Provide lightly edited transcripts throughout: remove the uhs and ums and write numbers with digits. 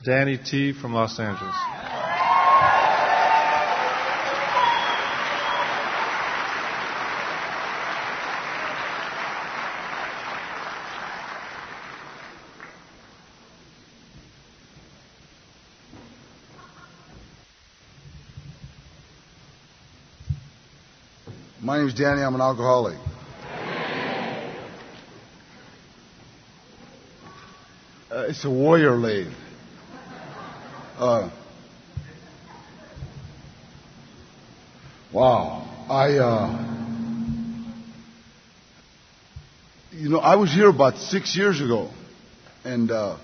Danny T. from Los Angeles. My name is Danny. I'm an alcoholic. It's a warrior lathe. Wow. I was here about 6 years ago, and there's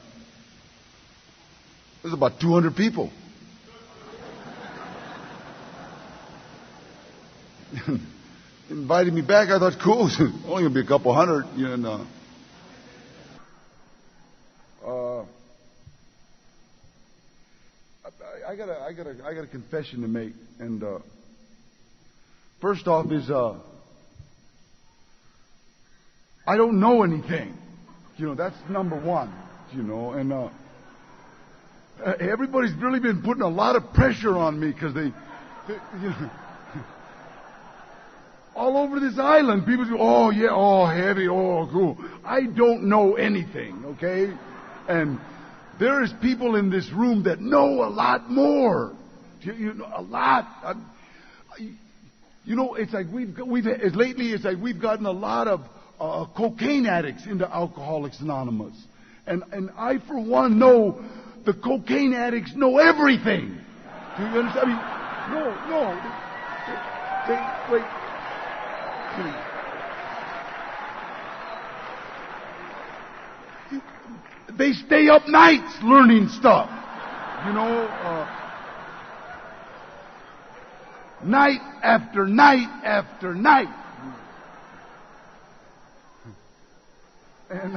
about 200 people. Invited me back. I thought, cool. It's only gonna be a couple hundred, I got a confession to make, and first off is I don't know anything. That's number one. And everybody's really been putting a lot of pressure on me because they all over this island, people say, "Oh yeah, oh heavy, oh cool." I don't know anything, okay? And there is people in this room that know a lot more. A lot. It's like lately. It's like we've gotten a lot of cocaine addicts into Alcoholics Anonymous, and I for one know the cocaine addicts know everything. Do you understand? No. Wait. They stay up nights learning stuff. Night after night after night. And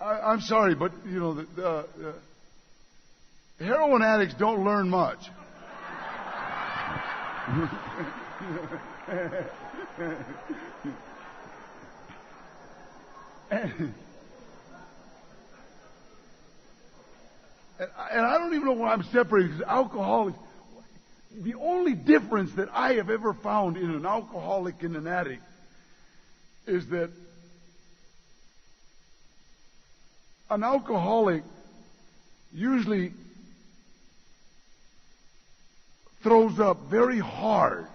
I'm sorry, but the heroin addicts don't learn much. And I don't even know why I'm separated, because alcoholics, the only difference that I have ever found in an alcoholic and an addict is that an alcoholic usually throws up very hard.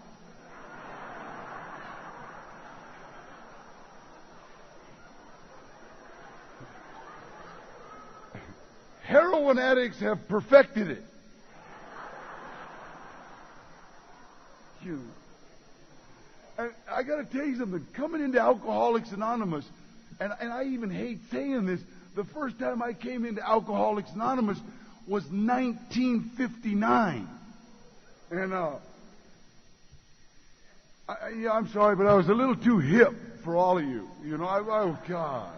Heroin addicts have perfected it. And I got to tell you something. Coming into Alcoholics Anonymous, and I even hate saying this, the first time I came into Alcoholics Anonymous was 1959. And I'm sorry, but I was a little too hip for all of you. Oh God,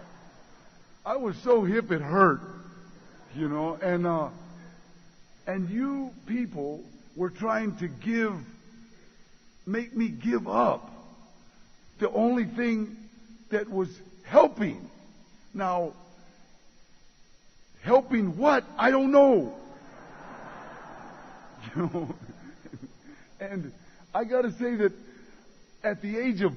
I was so hip it hurt. And you people were trying to make me give up the only thing that was helping. Now, helping what? I don't know. And I got to say that at the age of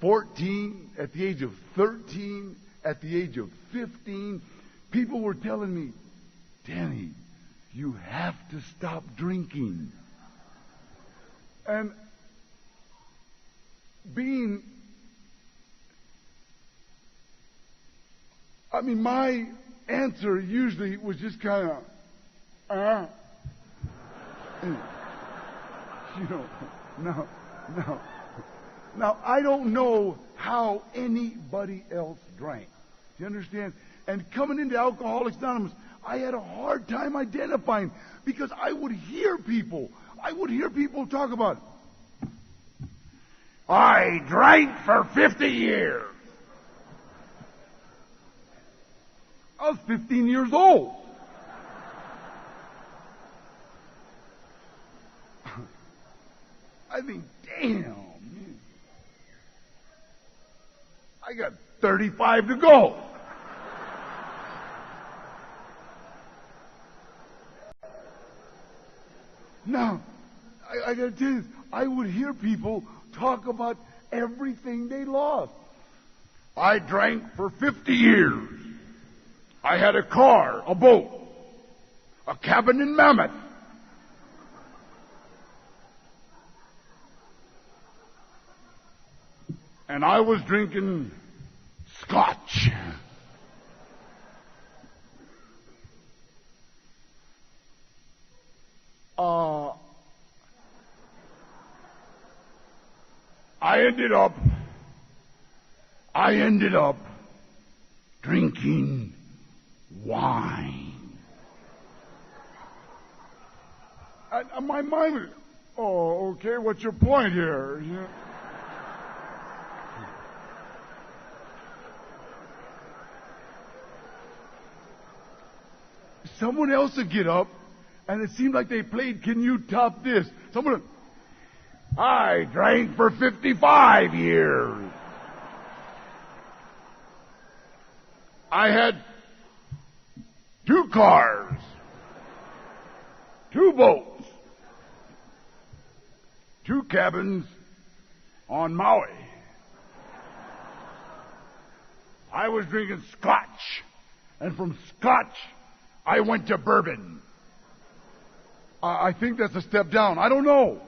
14, at the age of 13, at the age of 15, people were telling me, "Danny, you have to stop drinking." And my answer usually was just kind of, Now, I don't know how anybody else drank. Do you understand? And coming into Alcoholics Anonymous, I had a hard time identifying, because I would hear people talk about, "I drank for 50 years. I was 15 years old. I think, damn, I got 35 to go. Now, I gotta tell you this, I would hear people talk about everything they lost. I drank for 50 years. I had a car, a boat, a cabin in Mammoth. And I was drinking scotch. I ended up drinking wine. And my mind was, oh, okay, what's your point here? Yeah. Someone else would get up, and it seemed like they played, can you top this? Someone would, I drank for 55 years. I had 2 cars, 2 boats, 2 cabins on Maui. I was drinking scotch, and from scotch, I went to bourbon. I think that's a step down. I don't know.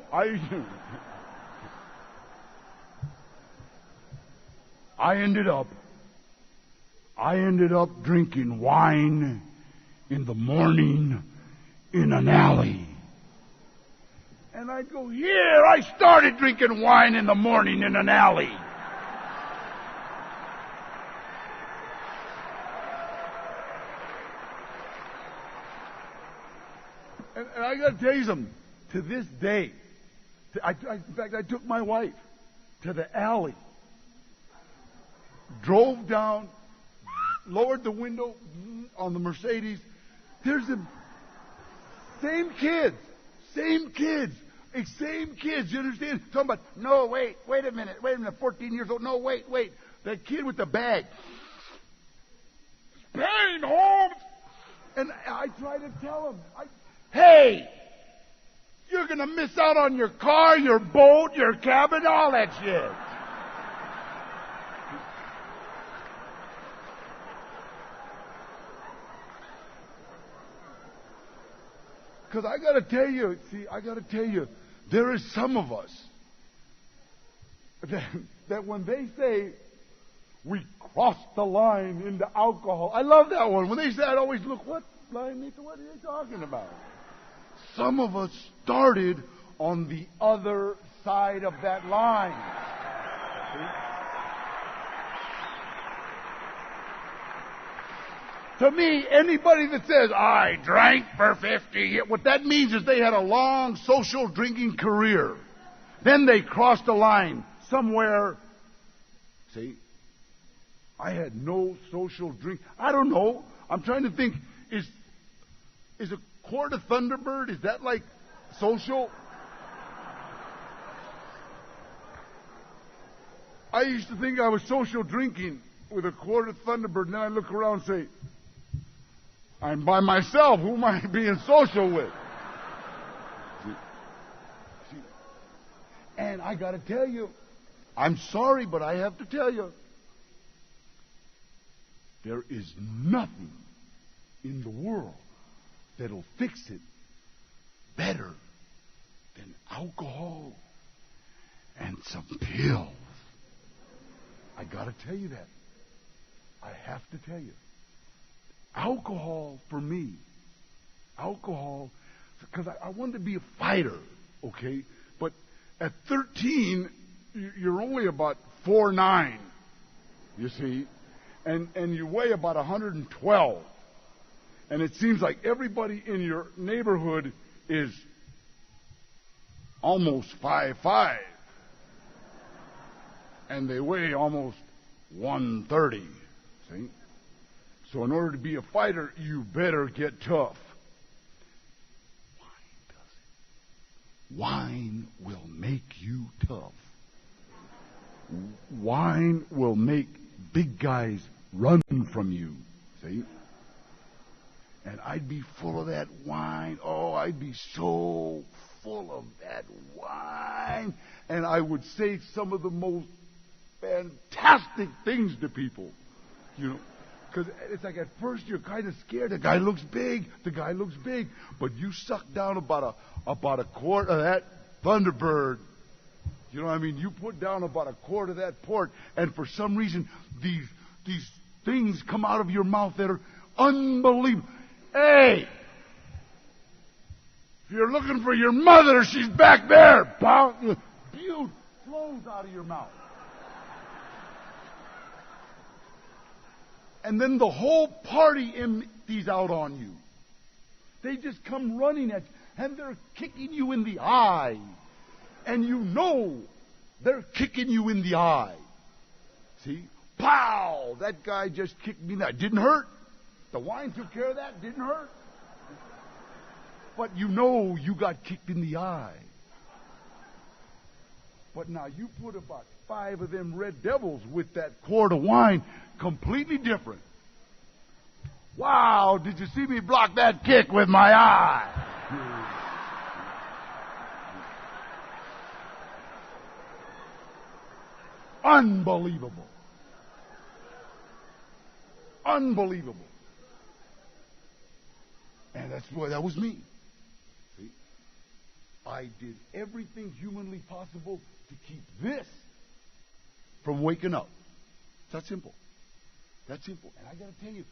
I ended up drinking wine in the morning in an alley. And I'd go, here, I started drinking wine in the morning in an alley. And I got to tell you something. To this day, in fact, I took my wife to the alley, drove down, lowered the window on the Mercedes. There's the same kids, you understand? Talking about, no, wait a minute, 14 years old, no, wait, that kid with the bag. Paying home! And I try to tell him, hey, you're going to miss out on your car, your boat, your cabin, all that shit. Because I got to tell you, there is some of us that when they say we crossed the line into alcohol, I love that one. When they say, I'd always look, what line? What are they talking about? Some of us started on the other side of that line. To me, anybody that says, I drank for 50 years, what that means is they had a long social drinking career. Then they crossed a line somewhere. See, I had no social drink. I don't know. I'm trying to think, is a quart of Thunderbird, is that like social? I used to think I was social drinking with a quart of Thunderbird, and then I look around and say, I'm by myself. Who am I being social with? See? And I got to tell you, I'm sorry, but I have to tell you, there is nothing in the world that'll fix it better than alcohol and some pills. I got to tell you that. I have to tell you. Alcohol, for me, because I wanted to be a fighter, okay? But at 13, you're only about 4'9", you see, and you weigh about 112. And it seems like everybody in your neighborhood is almost 5'5", and they weigh almost 130, see? So in order to be a fighter, you better get tough. Wine does it. Wine will make you tough. Wine will make big guys run from you. See? And I'd be full of that wine. Oh, I'd be so full of that wine. And I would say some of the most fantastic things to people. You know, because it's like at first you're kind of scared. The guy looks big. But you suck down about a quart of that Thunderbird. You know what I mean? You put down about a quart of that port, and for some reason these things come out of your mouth that are unbelievable. Hey! If you're looking for your mother, she's back there. Beaut flows out of your mouth. And then the whole party empties out on you. They just come running at you, and they're kicking you in the eye. And you know they're kicking you in the eye. See? Pow! That guy just kicked me in the eye. Didn't hurt. The wine took care of that. Didn't hurt. But you know you got kicked in the eye. But now you put about 5 of them red devils with that quart of wine, completely different. Wow, did you see me block that kick with my eye? Unbelievable. Unbelievable. And that was me. See? I did everything humanly possible to keep this from waking up. It's that simple. That's simple. And I got to tell you,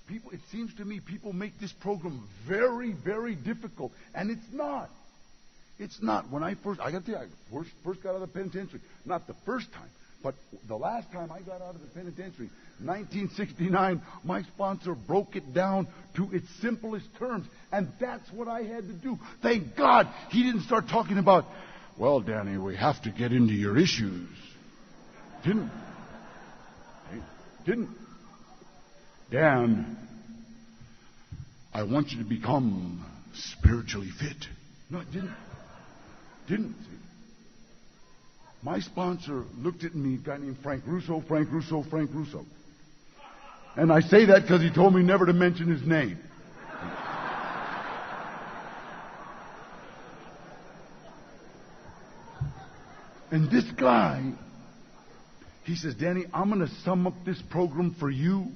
people, it seems to me people make this program very, very difficult. And it's not. It's not. When I got to tell you, I first got out of the penitentiary. Not the first time, but the last time I got out of the penitentiary, 1969, my sponsor broke it down to its simplest terms. And that's what I had to do. Thank God he didn't start talking about, well, Danny, we have to get into your issues. Didn't. Dan, I want you to become spiritually fit. No, it didn't. See? My sponsor looked at me, a guy named Frank Russo. And I say that because he told me never to mention his name. And this guy, he says, Danny, I'm going to sum up this program for you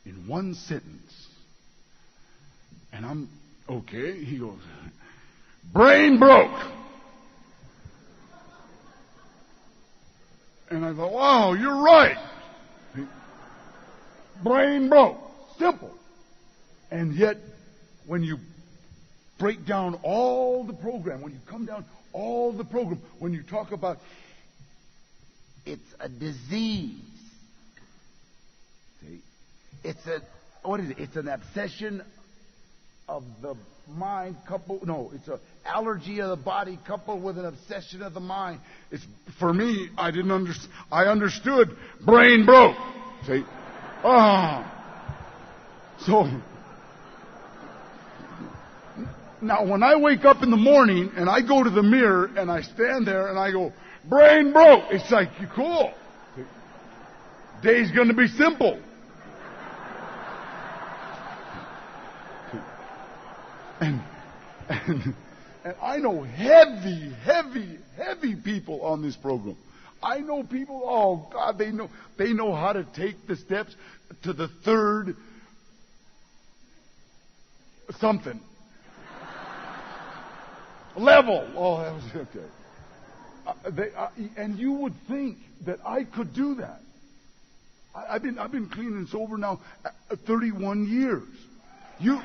in one sentence. And I'm, okay. He goes, brain broke. And I thought, wow, you're right. Brain broke. Simple. And yet, when you break down all the program, when you come down all the program, when you talk about it's a disease. See? What is it? It's an obsession of the mind it's an allergy of the body coupled with an obsession of the mind. It's, for me, I understood brain broke. See? So, now when I wake up in the morning and I go to the mirror and I stand there and I go, brain broke, it's like, you're cool. Day's going to be simple. And I know heavy people on this program. I know people, oh God, they know how to take the steps to the third something. Level. Oh, that was okay. And you would think that I could do that. I've been clean and sober now 31 years. You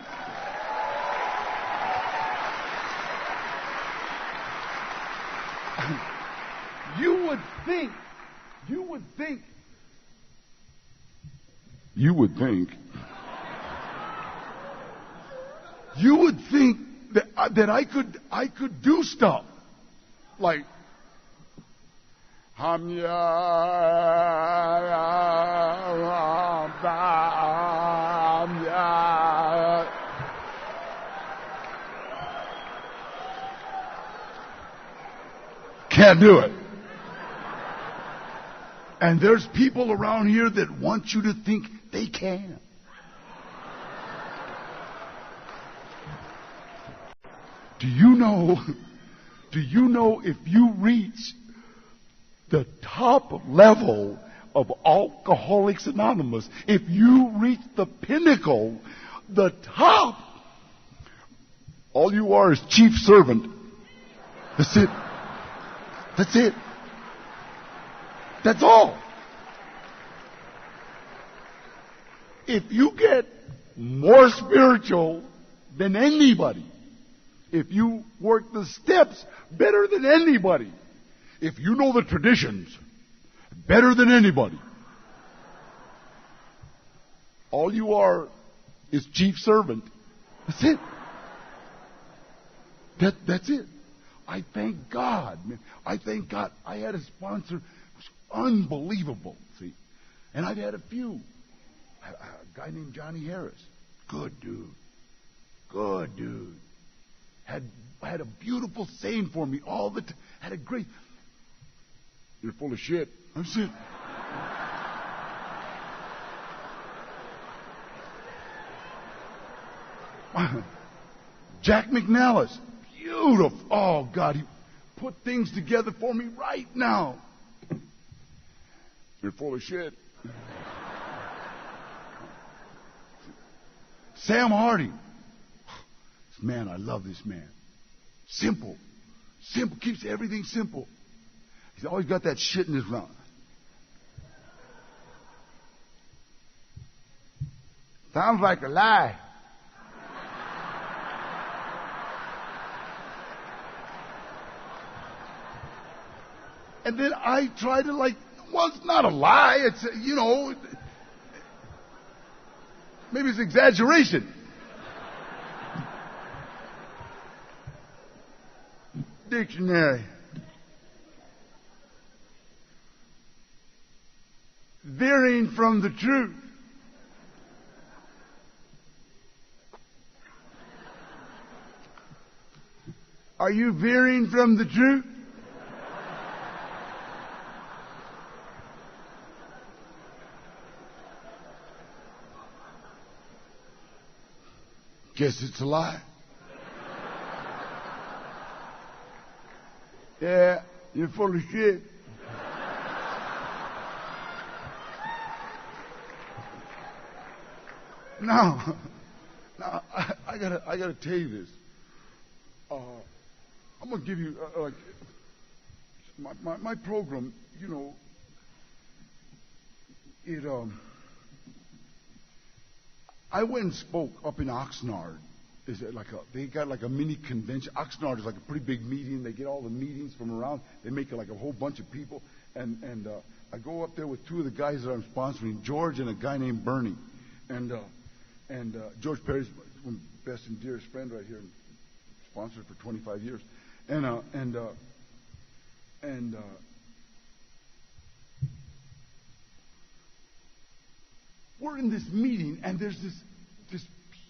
would think that I could do stuff like can't do it. And there's people around here that want you to think they can. Do you know if you reach the top level of Alcoholics Anonymous, if you reach the pinnacle, the top, all you are is chief servant. That's it. That's it. That's all. If you get more spiritual than anybody, if you work the steps better than anybody, if you know the traditions better than anybody, all you are is chief servant. That's it. That's it. I thank God, man. I thank God. I had a sponsor who was unbelievable, see. And I've had a few. A guy named Johnny Harris. Good dude. Good dude. Had a beautiful saying for me all the time. Had a great... You're full of shit. That's it. Jack McNallis. Beautiful. Oh, God, he put things together for me right now. You're full of shit. Sam Hardy. Man, I love this man. Simple. Simple. Keeps everything simple. He's always got that shit in his mouth. Sounds like a lie. And then I try to well, it's not a lie. It's, maybe it's exaggeration. Dictionary. Veering from the truth. Are you veering from the truth? Guess it's a lie. Yeah, you're full of shit. Now, I gotta tell you this. I'm gonna give you my program. I went and spoke up in Oxnard. They got like a mini convention. Oxnard is like a pretty big meeting. They get all the meetings from around. They make it like a whole bunch of people. And I go up there with two of the guys that I'm sponsoring, George and a guy named Bernie. And George Perry's my best and dearest friend right here, and sponsored for 25 years. We're in this meeting, and there's this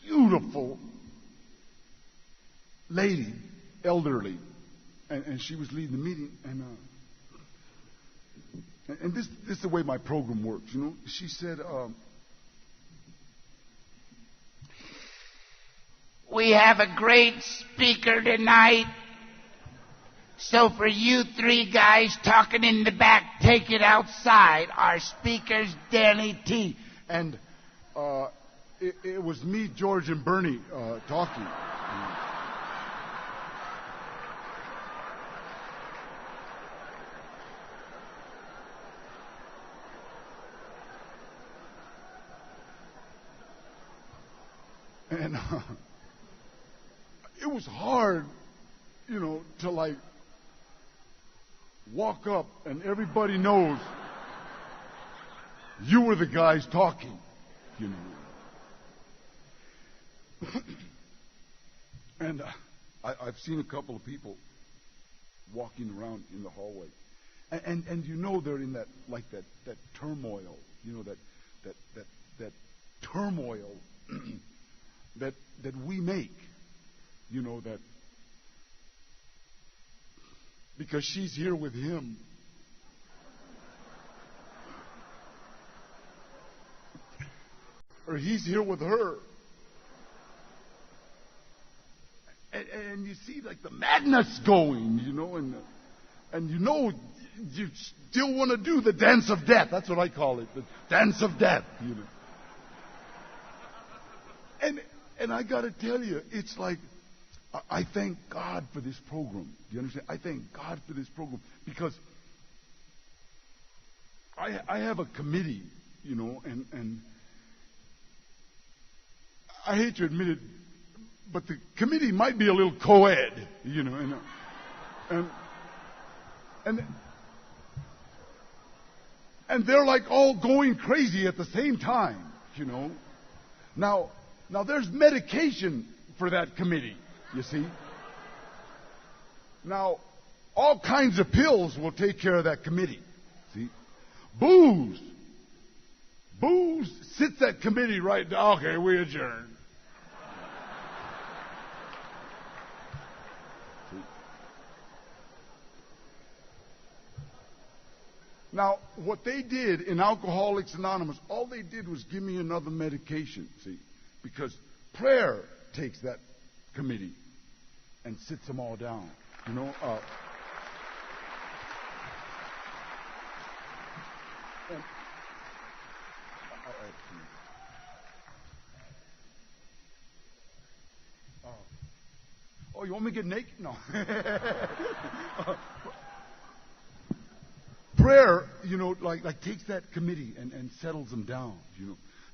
beautiful lady, elderly, and she was leading the meeting, and this is the way my program works, She said, we have a great speaker tonight. So for you three guys talking in the back, take it outside. Our speaker's Danny T. And it was me, George, and Bernie talking. And it was hard, to walk up and everybody knows you were the guys talking, And I've seen a couple of people walking around in the hallway, and they're in that turmoil, that turmoil that we make, that because she's here with him. or he's here with her. And you see, like, the madness going, and you still want to do the dance of death. That's what I call it, the dance of death, And I got to tell you, it's like, I thank God for this program. Do you understand? I thank God for this program because I have a committee, and I hate to admit it, but the committee might be a little co-ed, and they're like all going crazy at the same time, Now there's medication for that committee, you see. Now, all kinds of pills will take care of that committee, see. Booze sits that committee right down. Okay, we adjourn. Now, what they did in Alcoholics Anonymous, all they did was give me another medication, see, because prayer takes that committee and sits them all down, Oh, you want me to get naked? No. Prayer, like takes that committee and settles them down,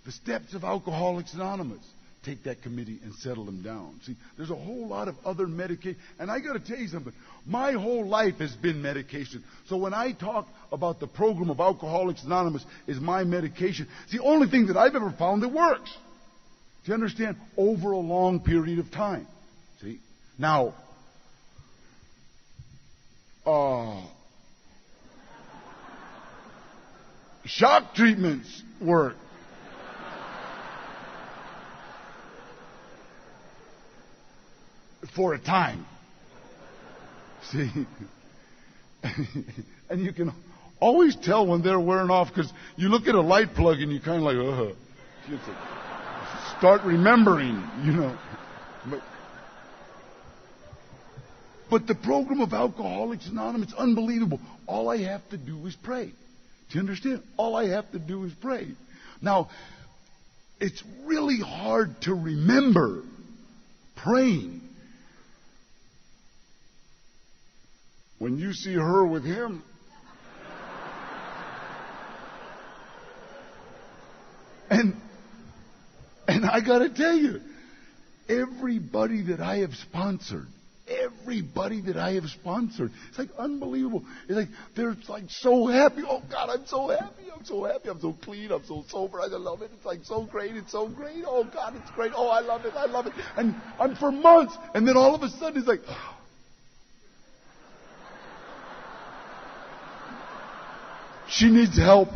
The steps of Alcoholics Anonymous take that committee and settle them down. See, there's a whole lot of other medication. And I got to tell you something. My whole life has been medication. So when I talk about the program of Alcoholics Anonymous is my medication, it's the only thing that I've ever found that works. Do you understand? Over a long period of time. See? Now, shock treatments work. For a time. See? And you can always tell when they're wearing off because you look at a light plug and you kind of like, You start remembering, But the program of Alcoholics Anonymous, it's unbelievable. All I have to do is pray. Do you understand? All I have to do is pray. Now, it's really hard to remember praying when you see her with him. And I got to tell you, everybody that I have sponsored, it's like unbelievable. It's like they're like so happy. Oh God, I'm so happy. I'm so clean. I'm so sober. I love it. It's like so great. It's so great. Oh God, it's great. Oh, I love it. And I'm for months, and then all of a sudden it's like, she needs help.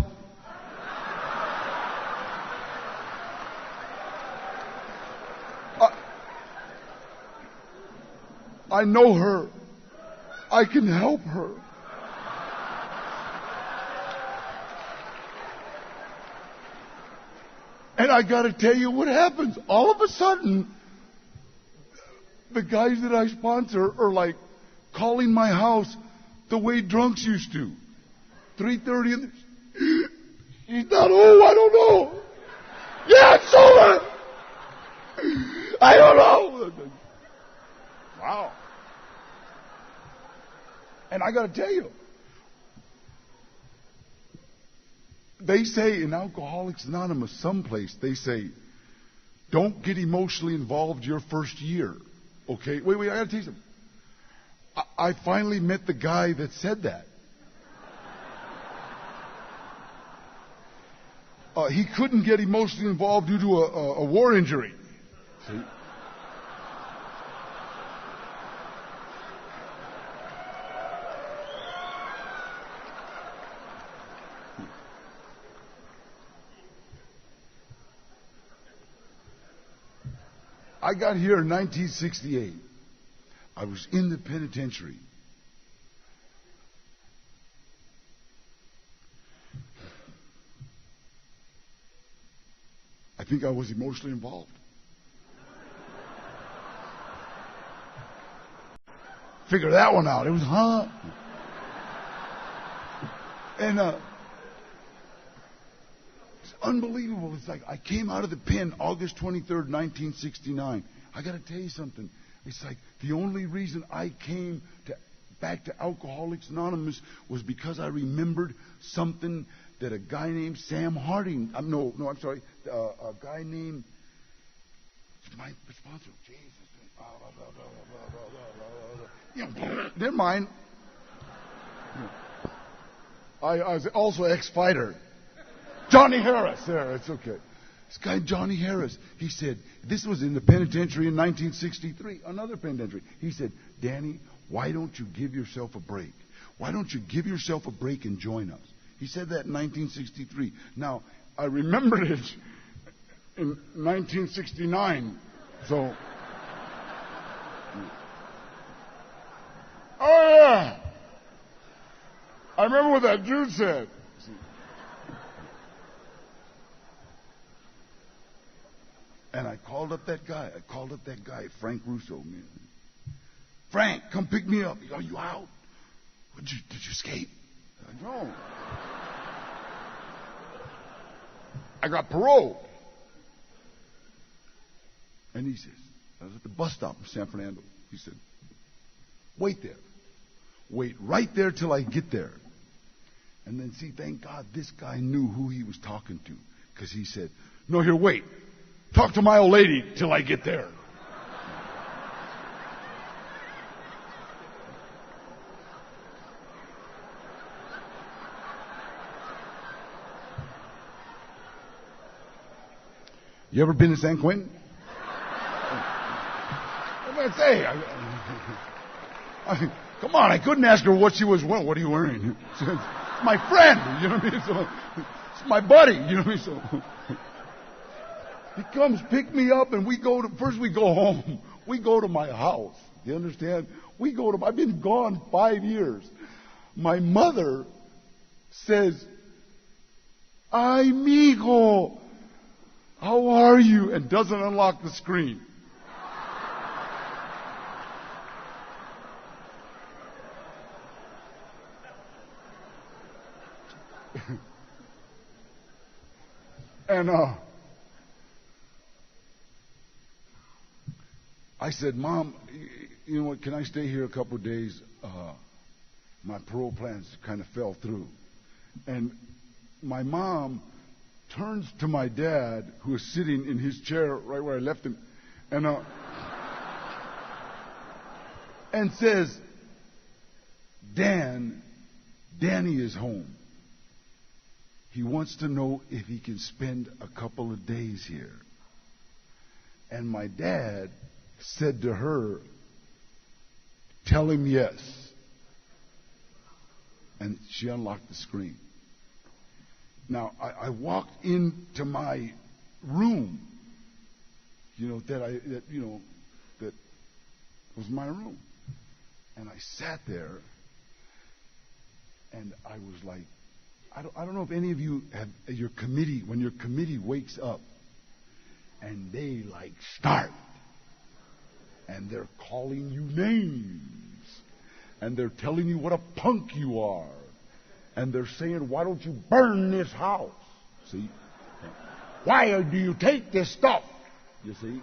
I know her. I can help her. And I got to tell you what happens. All of a sudden, the guys that I sponsor are like calling my house the way drunks used to. 3:30 in the... She's not, I don't know. Yeah, it's over. I don't know. Wow. And I got to tell you, they say in Alcoholics Anonymous, someplace, they say, don't get emotionally involved your first year. Okay? Wait, I got to tell you something. I finally met the guy that said that. He couldn't get emotionally involved due to a war injury. See? I got here in 1968. I was in the penitentiary. I think I was emotionally involved. Figure that one out. It was, huh? And it's unbelievable. It's like I came out of the pen August 23rd, 1969. I got to tell you something. It's like the only reason I came back to Alcoholics Anonymous was because I remembered something that a guy named Sam Harding, a guy named, my sponsor, Jesus, never mind. I was also ex-fighter. Johnny Harris, there, it's okay. This guy, Johnny Harris, he said, this was in the penitentiary in 1963, another penitentiary. He said, Danny, why don't you give yourself a break? Why don't you give yourself a break and join us? He said that in 1963. Now, I remembered it in 1969, so. Oh, yeah. I remember what that dude said. And I called up that guy. Frank Russo, man. Frank, come pick me up. Are you out? Did you escape? No. I got parole. And he says, I was at the bus stop in San Fernando. He said, wait there. Wait right there till I get there. And then, see, thank God this guy knew who he was talking to. Because he said, no, here, wait. Talk to my old lady till I get there. You ever been to San Quentin? What did I say? Come on, I couldn't ask her what she was wearing. What are you wearing? She said, my friend, you know what I mean? So, it's my buddy, you know what I mean? So he comes pick me up, and first we go home. We go to my house. You understand? I've been gone 5 years. My mother says, ay, mijo, how are you? And doesn't unlock the screen. And I said, Mom, you know what, can I stay here a couple of days? My parole plans kind of fell through. And my mom turns to my dad, who is sitting in his chair right where I left him, and says, Danny is home. He wants to know if he can spend a couple of days here. And my dad said to her, tell him yes. And she unlocked the screen. Now, I walked into my room, that was my room. And I sat there, and I was like, I don't know if any of you have your committee, when your committee wakes up, and they start, and they're calling you names, and they're telling you what a punk you are, and they're saying, why don't you burn this house? See? Why do you take this stuff? You see?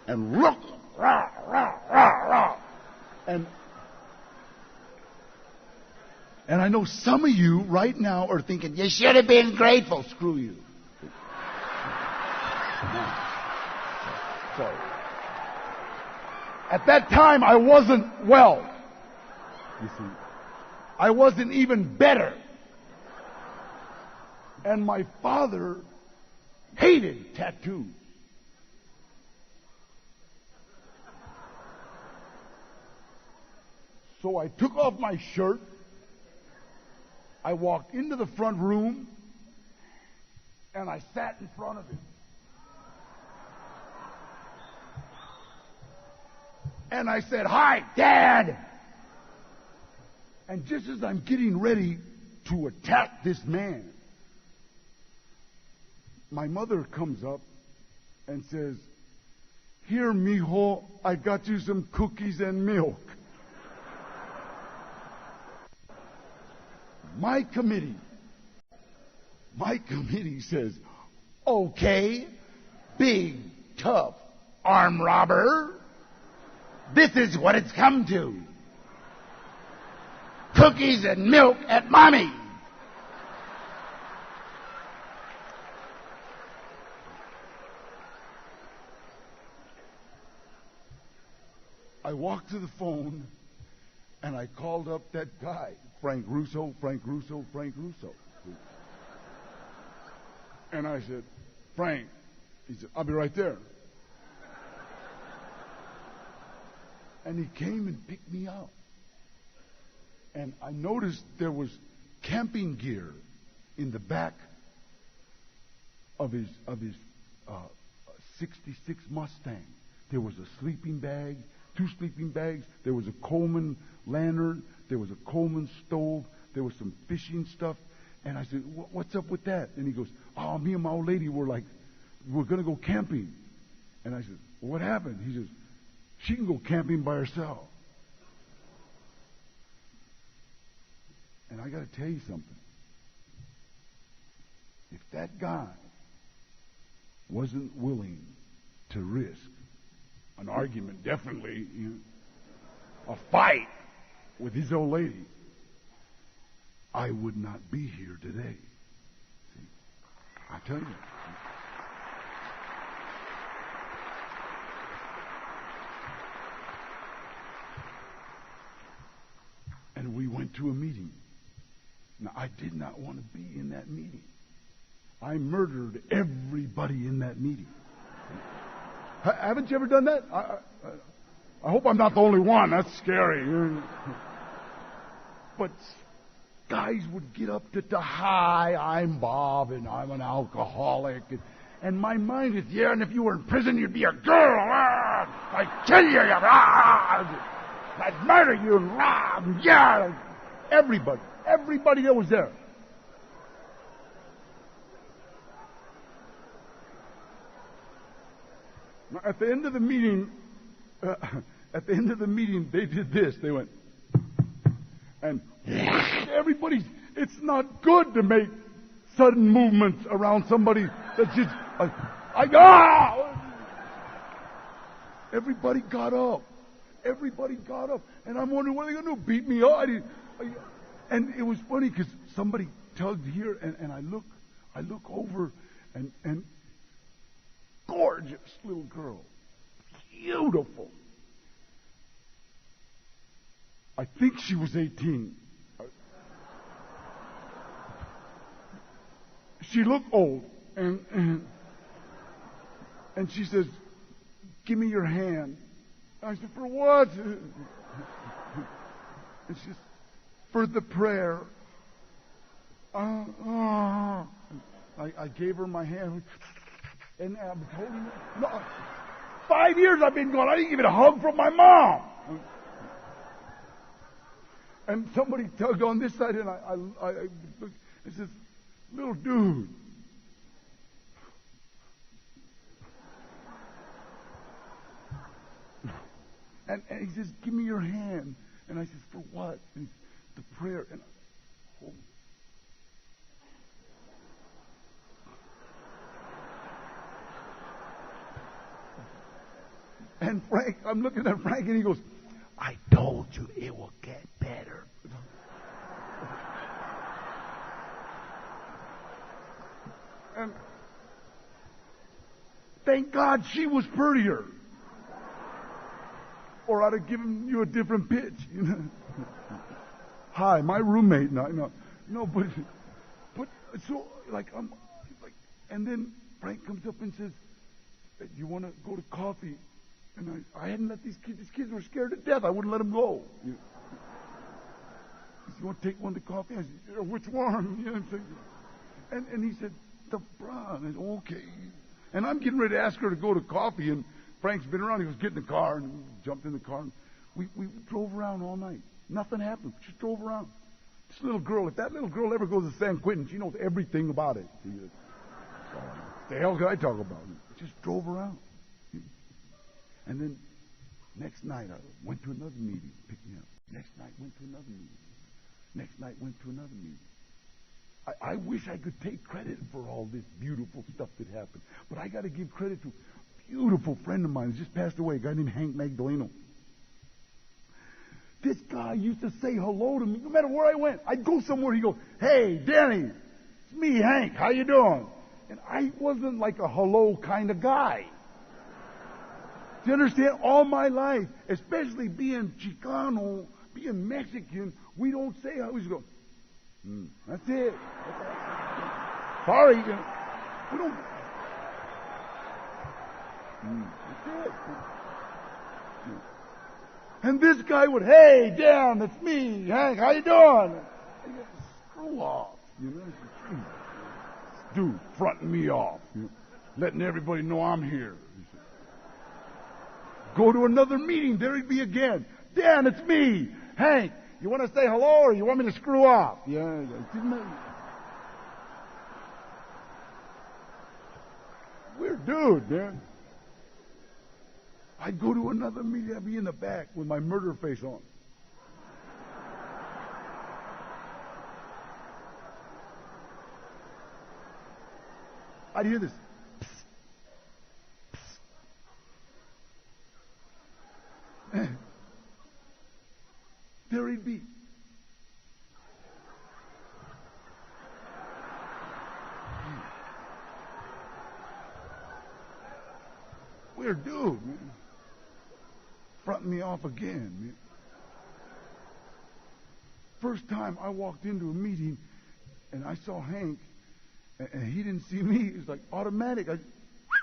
And look, rah, rah, rah, rah. And I know some of you right now are thinking, you should have been grateful. Screw you. Sorry. At that time, I wasn't well. You see, I wasn't even better. And my father hated tattoos. So I took off my shirt. I walked into the front room, and I sat in front of him. And I said, hi, Dad. And just as I'm getting ready to attack this man, my mother comes up and says, "Here, mijo, I got you some cookies and milk." My committee says, "Okay, big, tough arm robber, this is what it's come to. Cookies and milk at Mommy." I walked to the phone and I called up that guy, Frank Russo. And I said, "Frank," he said, "I'll be right there." And he came and picked me up. And I noticed there was camping gear in the back of his 66 Mustang. There was a sleeping bag, 2 sleeping bags. There was a Coleman lantern. There was a Coleman stove. There was some fishing stuff. And I said, "What's up with that?" And he goes, "Oh, me and my old lady we're going to go camping." And I said, "Well, what happened?" He says, "She can go camping by herself." And I got to tell you something. If that guy wasn't willing to risk an argument, definitely a fight with his old lady, I would not be here today. See, I tell you. And we went to a meeting. Now, I did not want to be in that meeting. I murdered everybody in that meeting. Haven't you ever done that? I hope I'm not the only one. That's scary. But guys would get up to, "Hi, I'm Bob, and I'm an alcoholic." And my mind is, "Yeah, and if you were in prison, you'd be a girl. I'd kill you. I'd murder you." Yeah, everybody that was there. Now, at the end of the meeting, they did this. They went, and everybody's. It's not good to make sudden movements around somebody that's just. Everybody got up. And I'm wondering, what are they going to do? Beat me up? And it was funny because somebody tugged here, and I look over, and gorgeous little girl, beautiful. I think she was 18. She looked old, and she says, "Give me your hand." I said, "For what?" And she says, "For the prayer." I gave her my hand, and I'm holding it. No, 5 years I've been gone. I didn't even get a hug from my mom. And somebody tugged on this side, and I looked. It says, "Little dude." And he says, "Give me your hand." And I says, "For what?" And the prayer. And And Frank, I'm looking at Frank, and he goes, "I told you it will get better." And thank God she was prettier, or I'd have given you a different pitch. Hi, my roommate. No, but so I'm like, and then Frank comes up and says, "Do you want to go to coffee?" And I hadn't let these kids were scared to death. I wouldn't let them go. He said, "You want to take one to coffee?" I said, "Which one?" And he said, "The brown." I said, "Okay." And I'm getting ready to ask her to go to coffee, and Frank's been around. He was getting in the car, and we jumped in the car. And we drove around all night. Nothing happened. We just drove around. This little girl, if that little girl ever goes to San Quentin, she knows everything about it. The hell could I talk about? Just drove around. And then next night I went to another meeting, picked me up. Next night went to another meeting. Next night went to another meeting. I wish I could take credit for all this beautiful stuff that happened. But I got to give credit to a beautiful friend of mine who just passed away, a guy named Hank Magdaleno. This guy used to say hello to me no matter where I went. I'd go somewhere, he'd go, "Hey, Danny, it's me, Hank. How you doing?" And I wasn't like a hello kind of guy. Do you understand? All my life, especially being Chicano, being Mexican, we don't say how we just go, that's it. Sorry. We don't. That's it. And this guy would, "Hey, Dan, it's me, Hank. How you doing?" Screw off. Dude, fronting me off. Letting everybody know I'm here. Go to another meeting. There he'd be again. "Dan, it's me, Hank. You want to say hello or you want me to screw off?" Yeah. Weird dude, man. I'd go to another meeting. I'd be in the back with my murder face on. I'd hear this. There he'd be. Weird dude, man. Fronting me off again, man. First time I walked into a meeting and I saw Hank and he didn't see me. It's like automatic.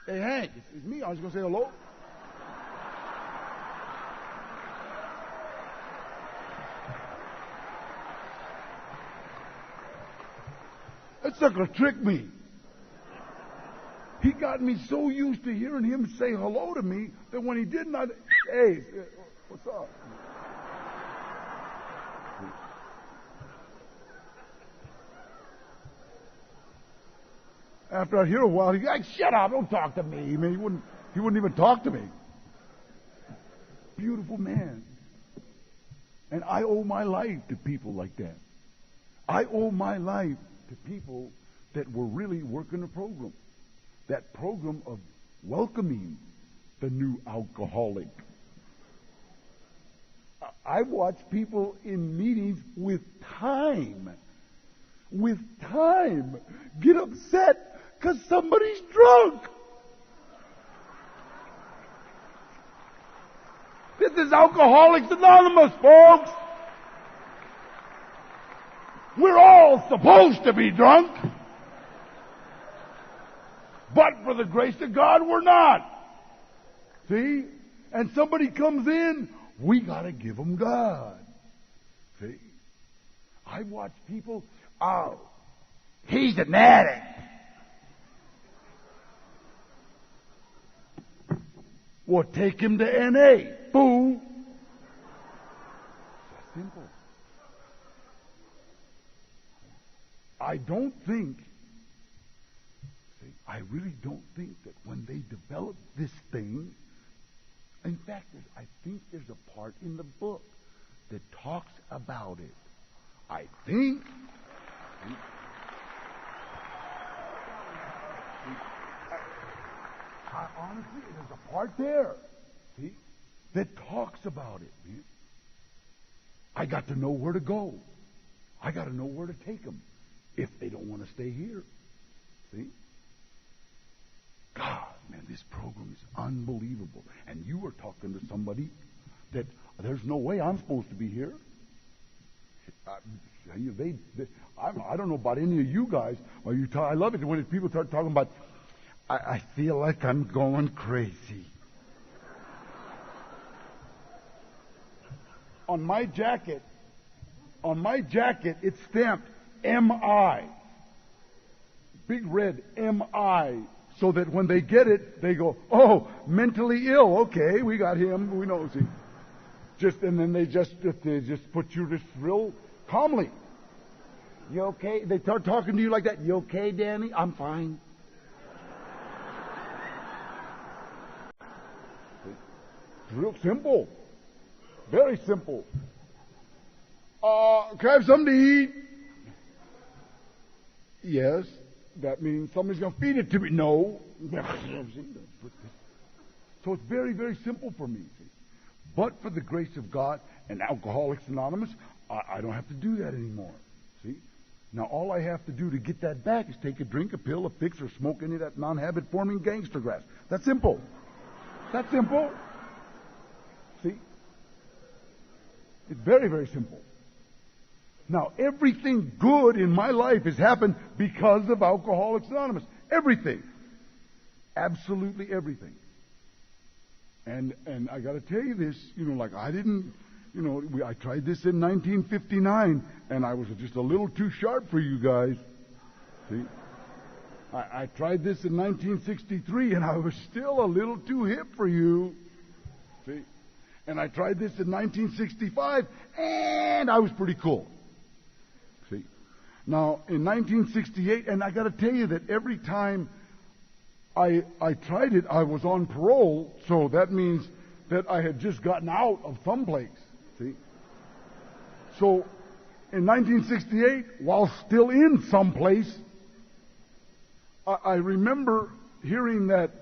"Hey, Hank, it's me. I was going to say hello." That sucker tricked me. He got me so used to hearing him say hello to me that when he didn't, "Hey, what's up?" After I hear a while, he's like, "Shut up, don't talk to me." I mean, he wouldn't even talk to me. Beautiful man. And I owe my life to people like that. I owe my life to people that were really working the program. That program of welcoming the new alcoholic. I watch people in meetings with time get upset because somebody's drunk. This is Alcoholics Anonymous, folks. We're all supposed to be drunk. But for the grace of God, we're not. See? And somebody comes in, we got to give them God. See? I watch people, "Oh, he's an addict." Well, take him to N.A. Boo. That's simple. I really don't think that when they develop this thing, in fact, I think there's a part in the book that talks about it. Honestly, there's a part there, see, that talks about it. See? I got to know where to go. I got to know where to take them if they don't want to stay here. See? God, man, this program is unbelievable. And you were talking to somebody that there's no way I'm supposed to be here. I don't know about any of you guys. I love it when people start talking about, I feel like I'm going crazy. On my jacket, it's stamped M.I. Big red M.I. So that when they get it, they go, "Oh, mentally ill. Okay, we got him. We know." See, and then they just put you just real calmly. "You okay?" They start talking to you like that. "You okay, Danny?" "I'm fine." real simple. Very simple. Can I have something to eat? Yes. That means somebody's going to feed it to me. No. So it's very, very simple for me. See? But for the grace of God and Alcoholics Anonymous, I don't have to do that anymore. See? Now all I have to do to get that back is take a drink, a pill, a fix, or smoke any of that non-habit forming gangster grass. That's simple. That's simple. See? It's very, very simple. Now, everything good in my life has happened because of Alcoholics Anonymous. Everything. Absolutely everything. And I got to tell you this, like I didn't, I tried this in 1959, and I was just a little too sharp for you guys. See? I tried this in 1963, and I was still a little too hip for you. See? And I tried this in 1965, and I was pretty cool. See? Now, in 1968, and I got to tell you that every time I tried it, I was on parole, so that means that I had just gotten out of someplace. See? So, in 1968, while still in someplace, I remember hearing that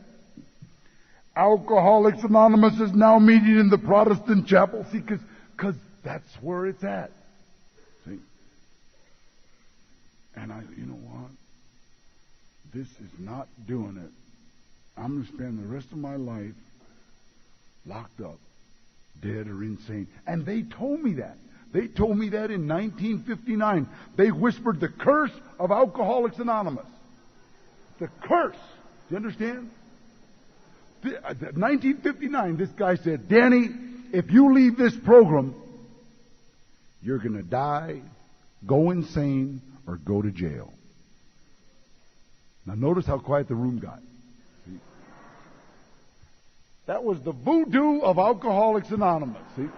Alcoholics Anonymous is now meeting in the Protestant chapel. See, because that's where it's at. See? And you know what? This is not doing it. I'm going to spend the rest of my life locked up, dead or insane. And they told me that. They told me that in 1959. They whispered the curse of Alcoholics Anonymous. The curse. Do you understand? 1959, this guy said, Danny, if you leave this program, you're going to die, go insane, or go to jail. Now notice how quiet the room got. See? That was the voodoo of Alcoholics Anonymous. See?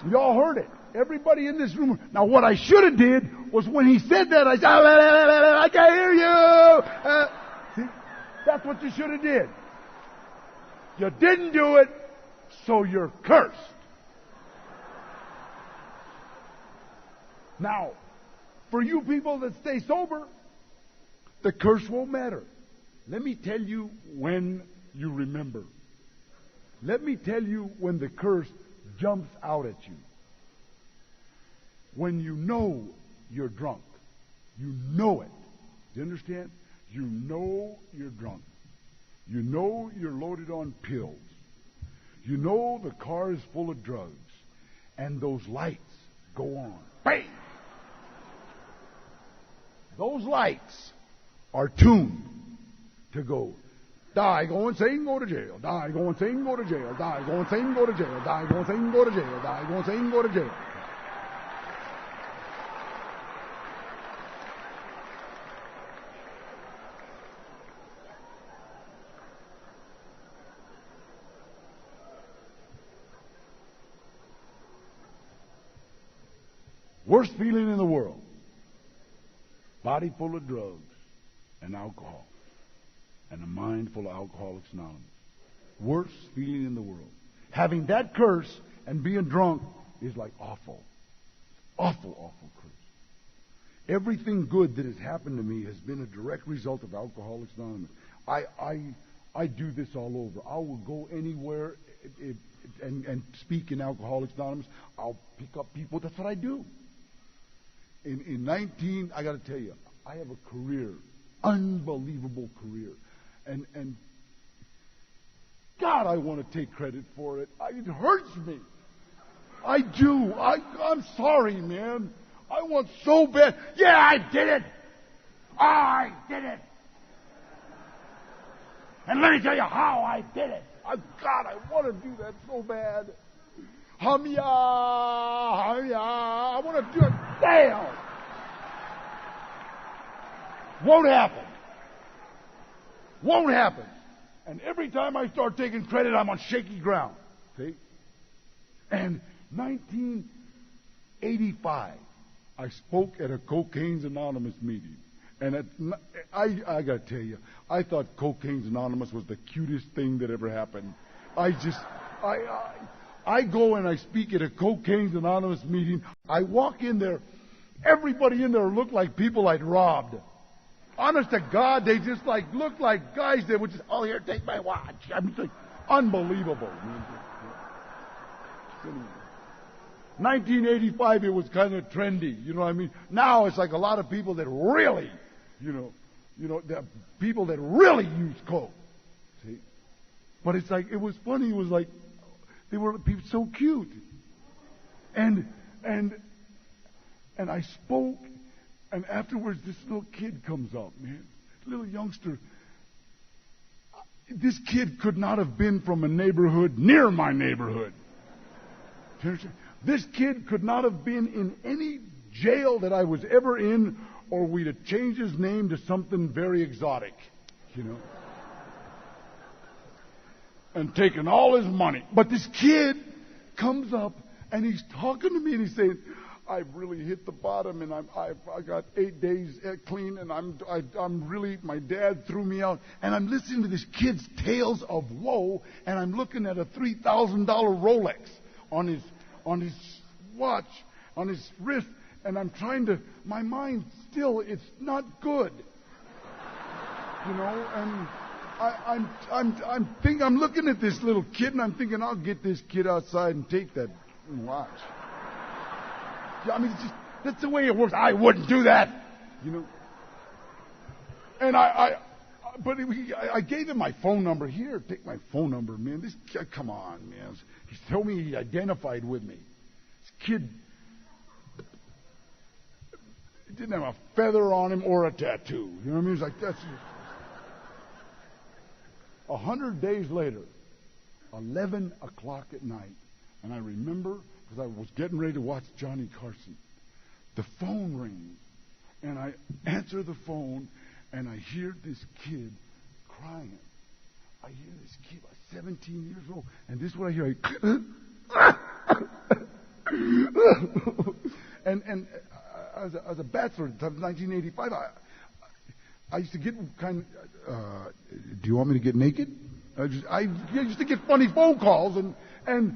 Y'all heard it. Everybody in this room. Now what I should have did was when he said that, I said, I can't hear you. See? That's what you should have did. You didn't do it, so you're cursed. Now, for you people that stay sober, the curse won't matter. Let me tell you when you remember. Let me tell you when the curse jumps out at you. When you know you're drunk. You know it. Do you understand? You know you're drunk. You know you're loaded on pills. You know the car is full of drugs. And those lights go on. Bang! Those lights are tuned to go, die, go insane, go to jail. Die, go insane, go to jail. Die, go insane, go to jail. Die, go insane, go to jail. Die, go insane, go to jail. Worst feeling in the world. Body full of drugs and alcohol. And a mind full of Alcoholics Anonymous. Worst feeling in the world. Having that curse and being drunk is like awful. Awful, awful curse. Everything good that has happened to me has been a direct result of Alcoholics Anonymous. I do this all over. I will go anywhere and speak in Alcoholics Anonymous. I'll pick up people. That's what I do. I got to tell you, I have a career, unbelievable career, and God, I want to take credit for it. It hurts me. I do. I'm sorry, man. I want so bad. Yeah, I did it. I did it. And let me tell you how I did it. God, I want to do that so bad. Hum ya, I want to do it. Damn! Won't happen. Won't happen. And every time I start taking credit, I'm on shaky ground. See? And 1985, I spoke at a Cocaine's Anonymous meeting. And I got to tell you, I thought Cocaine's Anonymous was the cutest thing that ever happened. I go and I speak at a Cocaine's Anonymous meeting. I walk in there. Everybody in there looked like people I'd robbed. Honest to God, they just looked like guys that would just, oh, here, take my watch. I'm just like, unbelievable. 1985, it was kind of trendy. You know what I mean? Now it's like a lot of people that really, the people that really use coke. See? But it's like, it was funny. It was like, they were people so cute. And I spoke, and afterwards this little kid comes up, man. Little youngster. This kid could not have been from a neighborhood near my neighborhood. This kid could not have been in any jail that I was ever in, or we'd have changed his name to something very exotic, and taken all his money. But this kid comes up, and he's talking to me, and he's saying, I've really hit the bottom, and I got 8 days clean, and I'm really, my dad threw me out. And I'm listening to this kid's tales of woe, and I'm looking at a $3,000 Rolex on his watch, on his wrist, and I'm trying to, my mind still, it's not good. And I'm looking at this little kid, and I'm thinking, I'll get this kid outside and take that watch. I mean, that's the way it works. I wouldn't do that, And I gave him my phone number. Here, take my phone number, man. This kid, come on, man. He told me he identified with me. This kid didn't have a feather on him or a tattoo. You know what I mean? He's like, that's 100 days later, 11 o'clock at night, and I remember, because I was getting ready to watch Johnny Carson. The phone rings, and I answer the phone, and I hear this kid crying. I hear this kid, about 17 years old, and this is what I hear. And as a bachelor, 1985, I used to get kind of, do you want me to get naked? I used to get funny phone calls, and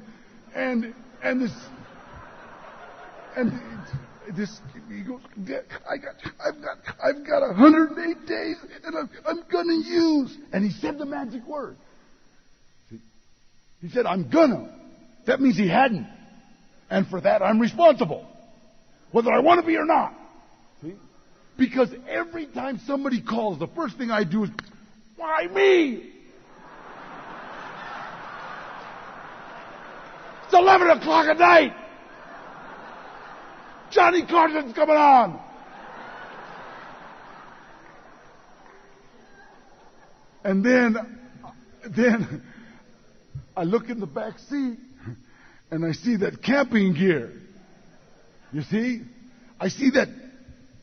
this he goes, I've got 108 days, and I'm gonna use. And he said the magic word. See? He said, I'm gonna. That means he hadn't. And for that, I'm responsible. Whether I want to be or not. See? Because every time somebody calls, the first thing I do is, why me? It's 11 o'clock at night. Johnny Carson's coming on. And then I look in the back seat and I see that camping gear. You see? I see that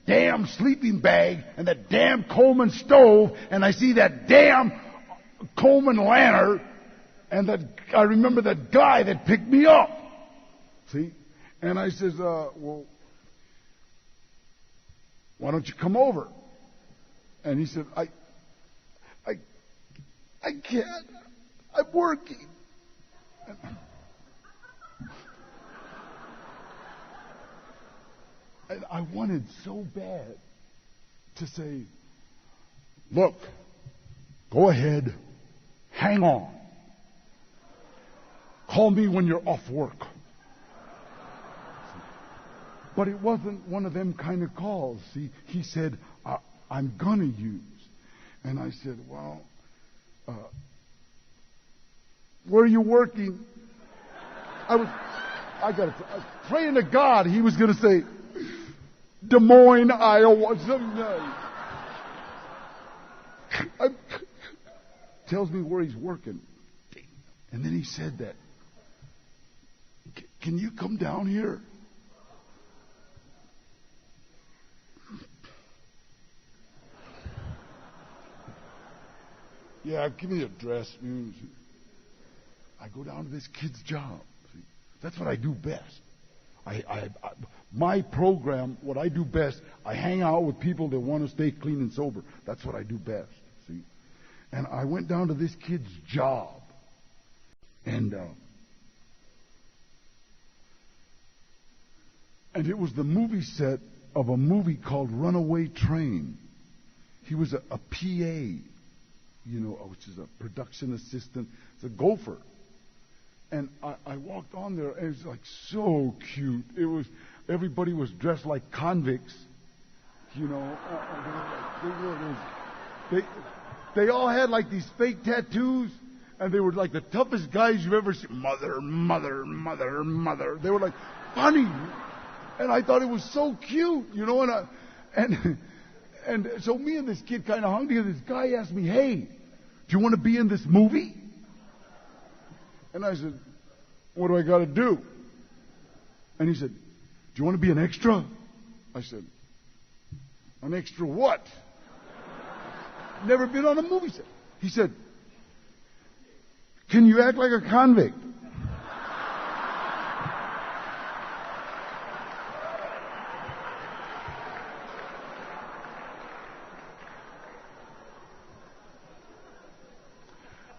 damn sleeping bag and that damn Coleman stove, and I see that damn Coleman lantern, and that I remember that guy that picked me up. See? And I says, well, why don't you come over? And he said, I can't. I'm working. And I wanted so bad to say, look, go ahead, hang on. Call me when you're off work. But it wasn't one of them kind of calls. See, he said, I'm going to use. And I said, well, where are you working? I was praying to God he was going to say, Des Moines, Iowa. Tells me where he's working. And then he said that. Can you come down here? Yeah, give me the address. I go down to this kid's job. See? That's what I do best. My program, what I do best, I hang out with people that want to stay clean and sober. That's what I do best. See? And I went down to this kid's job. And And it was the movie set of a movie called Runaway Train. He was a PA, which is a production assistant. It's a gopher. And I walked on there, and it was like so cute. Everybody was dressed like convicts, They all had like these fake tattoos, and they were like the toughest guys you've ever seen. Mother, mother, mother, mother. They were like funny, and I thought it was so cute, And so me and this kid kind of hung together. This guy asked me, "Hey, do you want to be in this movie?" And I said, "What do I got to do?" And he said, "Do you want to be an extra?" I said, "An extra what?" Never been on a movie set. He said, "Can you act like a convict?"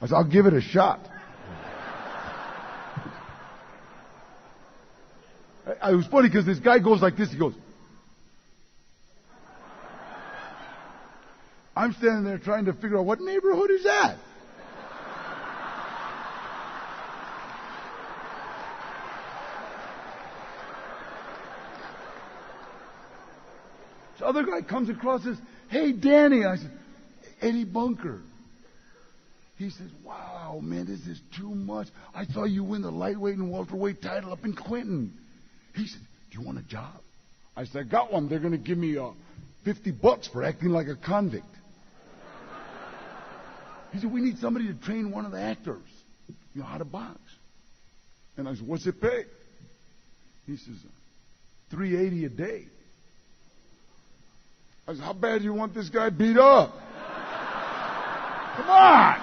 I said, "I'll give it a shot." It was funny because this guy goes like this. He goes, I'm standing there trying to figure out what neighborhood is that. This other guy comes across and says, "Hey, Danny." I said, "Eddie Bunker." He says, "Wow, man, this is too much. I saw you win the lightweight and welterweight title up in Clinton." He said, "Do you want a job?" I said, "I got one. They're going to give me $50 for acting like a convict." He said, "We need somebody to train one of the actors, how to box." And I said, "What's it pay?" He says, $380 a day. I said, "How bad do you want this guy beat up?" Come on!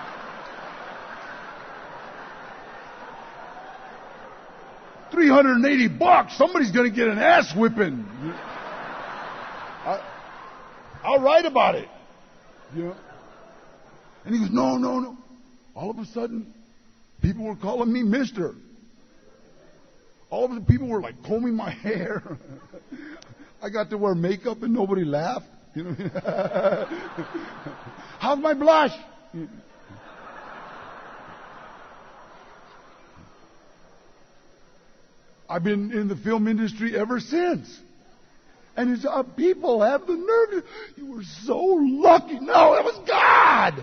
$380. Somebody's going to get an ass whipping. I'll write about it. And he goes, no. All of a sudden, people were calling me Mister. All of the people were like combing my hair. I got to wear makeup and nobody laughed. How's my blush? I've been in the film industry ever since. And it's, people have the nerve. You were so lucky. No, it was God.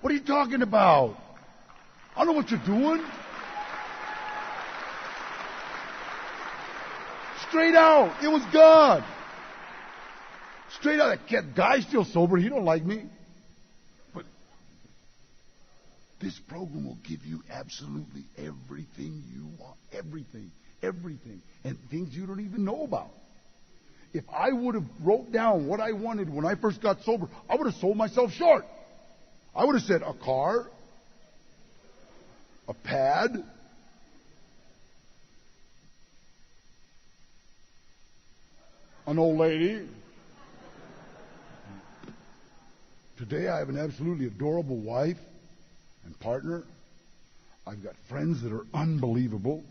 What are you talking about? I don't know what you're doing. Straight out. It was God. Straight out. That guy's still sober. He don't like me. But this program will give you absolutely everything you want. Everything. And things you don't even know about. If I would have wrote down what I wanted when I first got sober, I would have sold myself short. I would have said a car, a pad, an old lady. Today I have an absolutely adorable wife and partner. I've got friends that are unbelievable.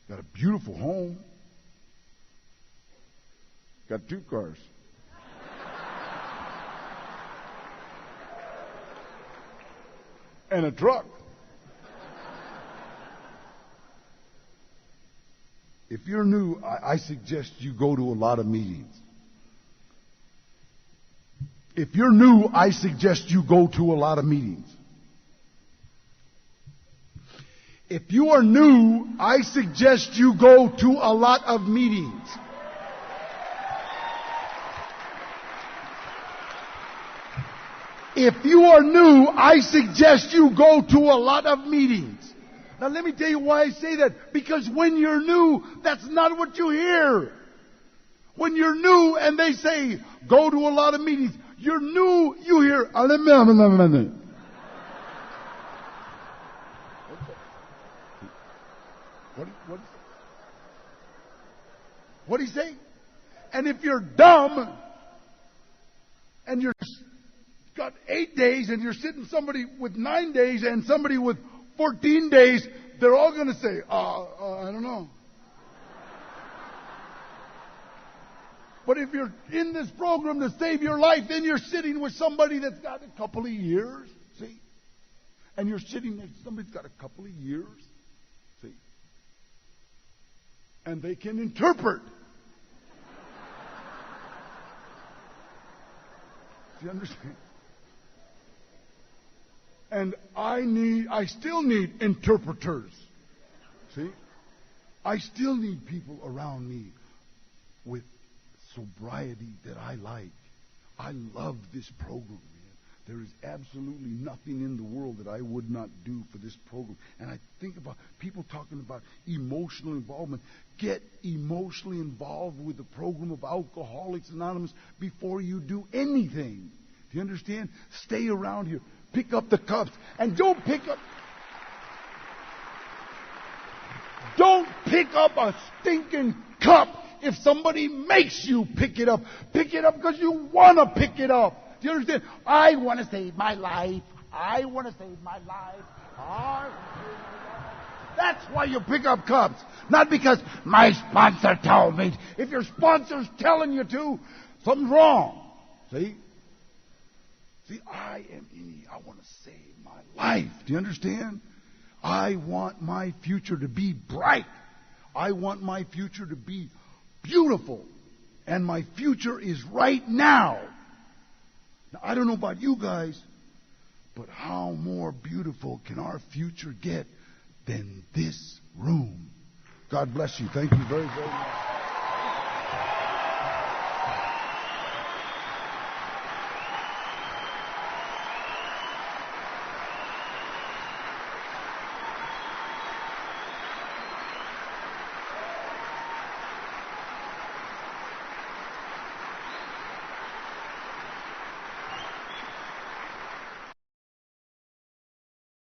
Got a beautiful home. Got 2 cars. And a truck. If you're new, I suggest you go to a lot of meetings. If you're new, I suggest you go to a lot of meetings. If you are new, I suggest you go to a lot of meetings. If you are new, I suggest you go to a lot of meetings. Now let me tell you why I say that. Because when you're new, that's not what you hear. When you're new and they say, go to a lot of meetings, you're new, you hear, What do you say? And if you're dumb and you're got 8 days and you're sitting somebody with 9 days and somebody with 14 days, they're all going to say, I don't know. But if you're in this program to save your life, then you're sitting with somebody that's got a couple of years. See? And you're sitting next to somebody that's got a couple of years. See? And they can interpret. Do you understand? And I still need interpreters. See? I still need people around me with sobriety that I like. I love this program, man. There is absolutely nothing in the world that I would not do for this program. And I think about people talking about emotional involvement. Get emotionally involved with the program of Alcoholics Anonymous before you do anything. Do you understand? Stay around here. Pick up the cups. And don't pick up a stinking cup if somebody makes you pick it up. Pick it up because you want to pick it up. Do you understand? I want to save my life. I want to save my life. That's why you pick up cups. Not because my sponsor told me. If your sponsor's telling you to, something's wrong. See? I am in here. I want to save my life. Do you understand? I want my future to be bright. I want my future to be beautiful. And my future is right now. Now, I don't know about you guys, but how more beautiful can our future get than this room? God bless you. Thank you very, very much.